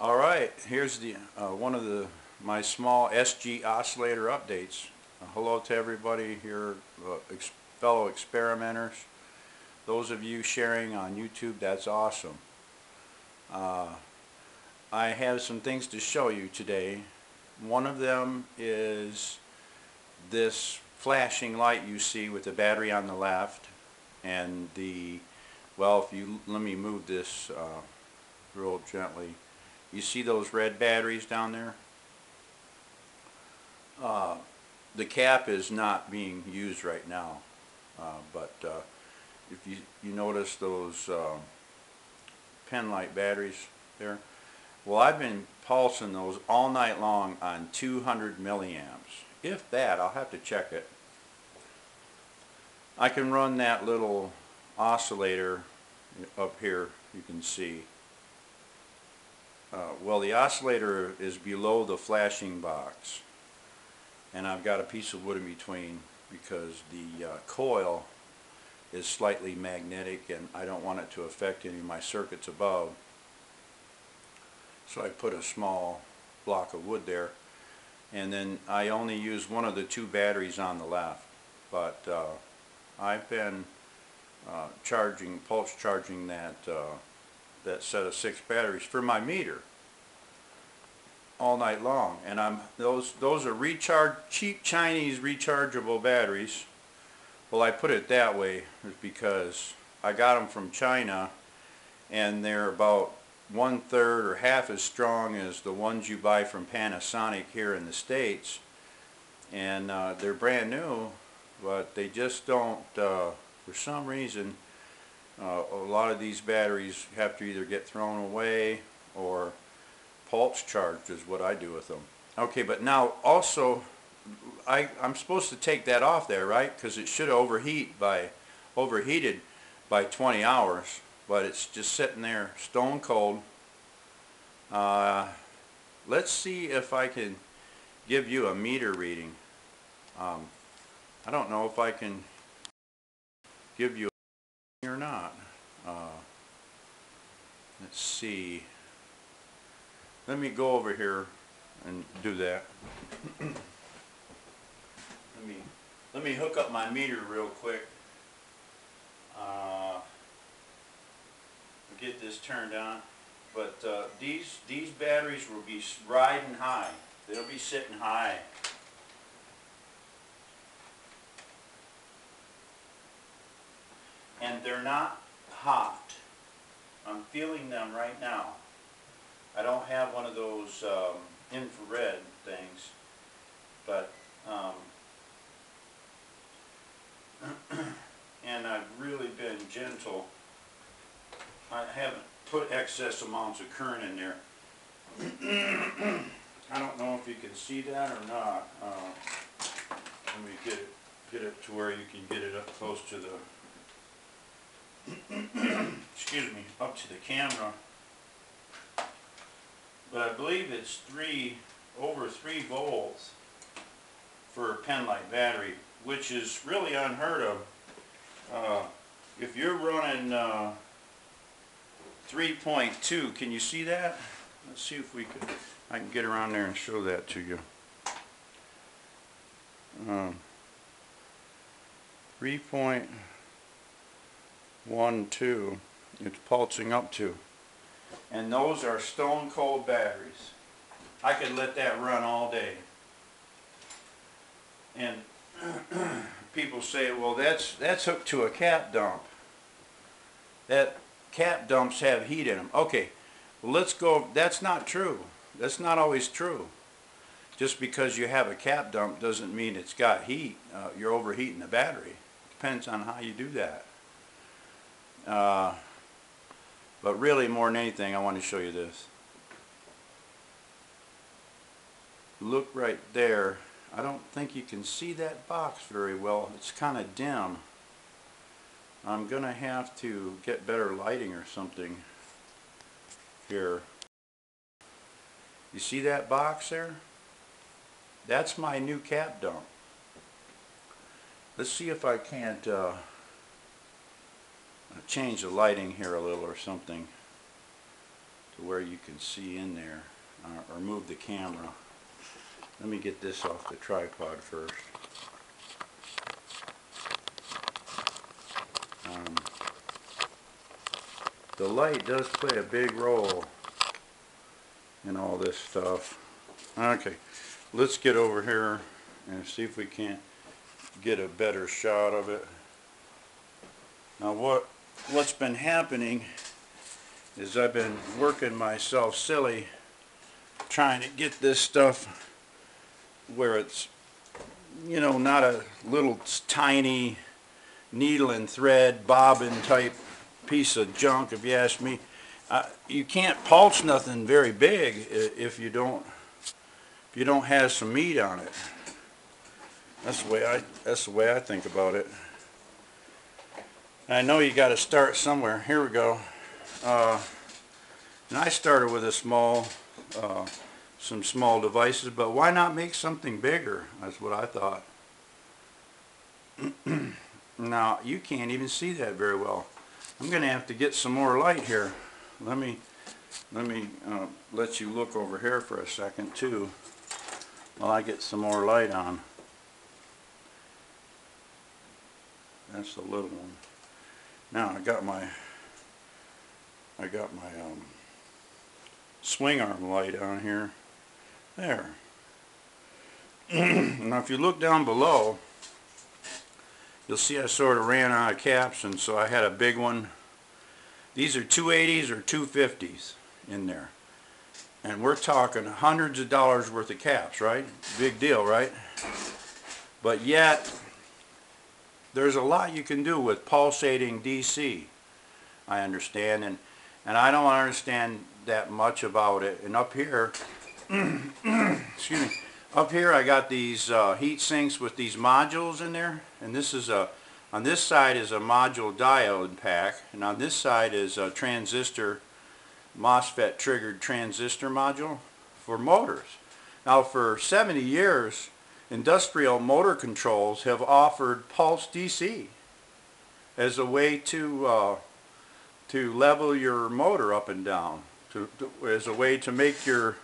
All right, here's the one of my small SG oscillator updates. Hello to everybody here, fellow experimenters. Those of you sharing on YouTube, that's awesome. I have some things to show you today. One of them is this flashing light you see with the battery on the left, and if you let me move this real gently. You see those red batteries down there? The cap is not being used right now, but if you notice those pen light batteries there, well, I've been pulsing those all night long on 200 milliamps. If that, I'll have to check it. I can run that little oscillator up here, you can see. Well, the oscillator is below the flashing box, and I've got a piece of wood in between because the coil is slightly magnetic and I don't want it to affect any of my circuits above. So I put a small block of wood there, and then I only use one of the two batteries on the left, but I've been pulse charging that set of 6 batteries for my meter all night long, and those are cheap Chinese rechargeable batteries. Well, I put it that way because I got them from China, and they're about 1/3 or half as strong as the ones you buy from Panasonic here in the States, and they're brand new, but they just don't, for some reason, a lot of these batteries have to either get thrown away or pulse charged is what I do with them. Okay, but now also I'm supposed to take that off there, right? Because it should overheated by 20 hours, but it's just sitting there stone cold. Let's see if I can give you a meter reading. I don't know if I can give you or not. Let's see. Let me go over here and do that. Let me hook up my meter real quick. Get this turned on. But these batteries will be riding high. They'll be sitting high. And they're not hot. I'm feeling them right now. I don't have one of those infrared things, but and I've really been gentle. I haven't put excess amounts of current in there. I don't know if you can see that or not. Let me get it to where you can get it up close to the excuse me, up to the camera. But I believe it's over 3 volts for a pen light battery, which is really unheard of. If you're running 3.2, can you see that? Let's see if I can get around there and show that to you. 3.12 it's pulsing up to. And those are stone cold batteries. I could let that run all day. And people say, well, that's hooked to a cap dump. That cap dumps have heat in them. Okay, well, let's go. That's not true. That's not always true. Just because you have a cap dump doesn't mean it's got heat. You're overheating the battery. Depends on how you do that. But really, more than anything, I want to show you this. Look right there. I don't think you can see that box very well. It's kind of dim. I'm going to have to get better lighting or something here. You see that box there? That's my new cap dump. Let's see if I can't change the lighting here a little or something to where you can see in there, or move the camera. Let me get this off the tripod first. The light does play a big role in all this stuff. Okay, let's get over here and see if we can't get a better shot of it. Now what's been happening is I've been working myself silly trying to get this stuff where it's, you know, not a little tiny needle and thread bobbin type piece of junk, if you ask me. You can't pulse nothing very big if you don't have some meat on it. That's the way I think about it. I know you got to start somewhere. Here we go. And I started with a some small devices, but why not make something bigger? That's what I thought. Now you can't even see that very well. I'm going to have to get some more light here. Let me let you look over here for a second too, while I get some more light on. That's the little one. Now I got my swing arm light on here. There. Now if you look down below, you'll see I sort of ran out of caps, and so I had a big one. These are 280s or 250s in there. And we're talking hundreds of dollars worth of caps, right? Big deal, right? But yet, there's a lot you can do with pulsating DC, I understand, and I don't understand that much about it. And up here, excuse me, up here I got these heat sinks with these modules in there, and this is on this side is a module diode pack, and on this side is a transistor MOSFET triggered transistor module for motors. Now for 70 years, industrial motor controls have offered pulse DC as a way to level your motor up and down, as a way to make your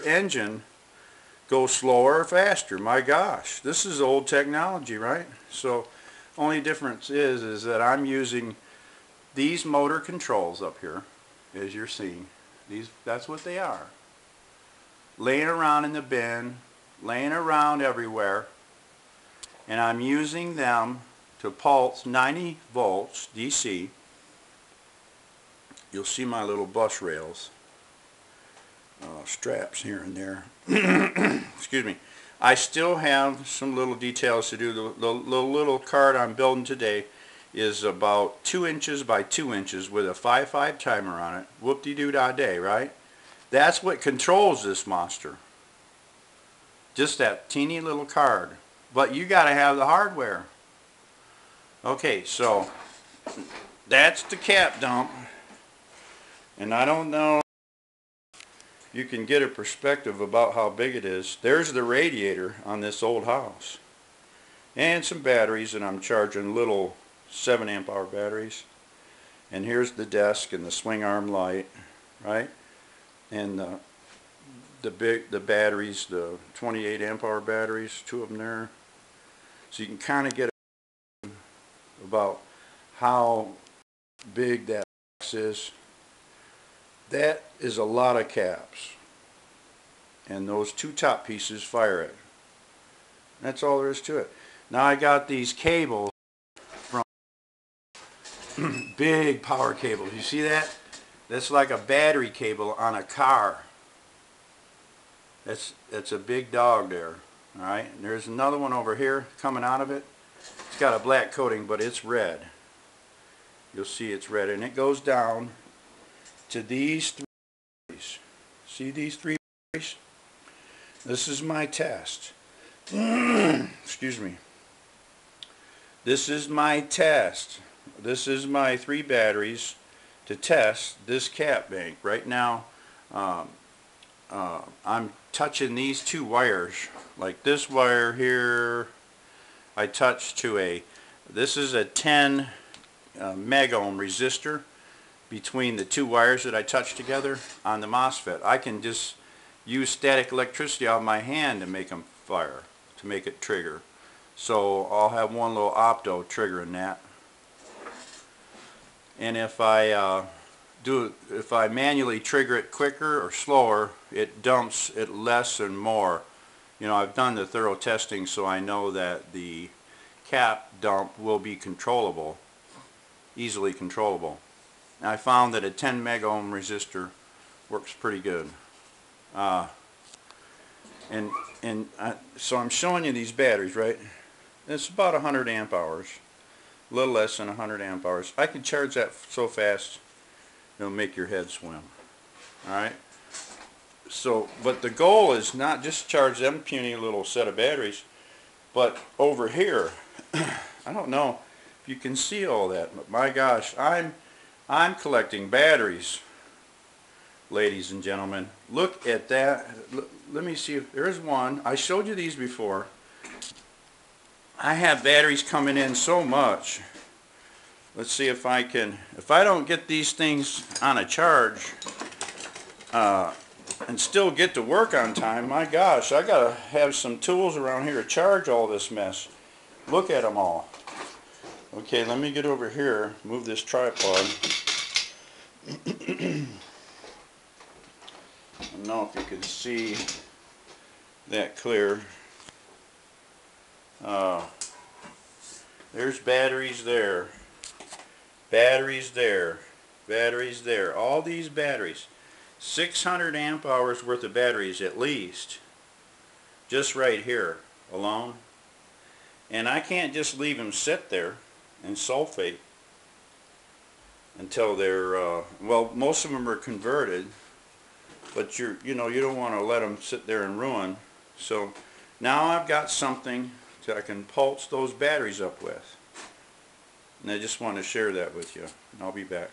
engine go slower or faster. My gosh, this is old technology, right? So only difference is that I'm using these motor controls up here, as you're seeing. That's what they are. Laying around in the bin, laying around everywhere, and I'm using them to pulse 90 volts DC. You'll see my little bus rails, straps here and there. Excuse me. I still have some little details to do. The little card I'm building today is about 2 inches by 2 inches with a 5.5 timer on it. Whoop-de-doo-da-day, right? That's what controls this monster. Just that teeny little card. But you got to have the hardware. Okay, so that's the cap dump. And I don't know if you can get a perspective about how big it is. There's the radiator on this old house. And some batteries, and I'm charging little 7 amp hour batteries. And here's the desk and the swing arm light, right? And the batteries, the 28 amp hour batteries, 2 of them there. So you can kind of get about how big that box is. That is a lot of caps. And those 2 top pieces fire it. That's all there is to it. Now I got these cables from big power cables. You see that? That's like a battery cable on a car. That's a big dog there. Alright, and there's another one over here coming out of it. It's got a black coating, but it's red. You'll see it's red, and it goes down to these 3 batteries. See these 3 batteries? This is my test. Excuse me. This is my test. This is my 3 batteries to test this cap bank. Right now, I'm touching these 2 wires. Like this wire here, I touched to this is a 10 megohm resistor. between the two wires that I touch together on the MOSFET. I can just use static electricity out of my hand to make them fire, to make it trigger. So I'll have one little opto triggering that. And if I manually trigger it quicker or slower, it dumps it less and more. You know, I've done the thorough testing, so I know that the cap dump will be controllable, easily controllable. And I found that a 10 mega ohm resistor works pretty good. So I'm showing you these batteries, right? It's about 100 amp hours, a little less than 100 amp hours. I can charge that so fast it'll make your head swim. Alright? So, but the goal is not just charge them puny little set of batteries, but over here, I don't know if you can see all that, but my gosh, I'm collecting batteries, ladies and gentlemen. Look at that. Let me see if there's one. I showed you these before. I have batteries coming in so much. Let's see if I don't get these things on a charge and still get to work on time, my gosh, I gotta have some tools around here to charge all this mess. Look at them all. Okay, let me get over here, move this tripod. I don't know if you can see that clear. There's batteries there. Batteries there. Batteries there. All these batteries. 600 amp hours worth of batteries at least. Just right here alone. And I can't just leave them sit there and sulfate until they're, well, most of them are converted, but you don't want to let them sit there and ruin. So now I've got something that I can pulse those batteries up with. And I just want to share that with you. And I'll be back.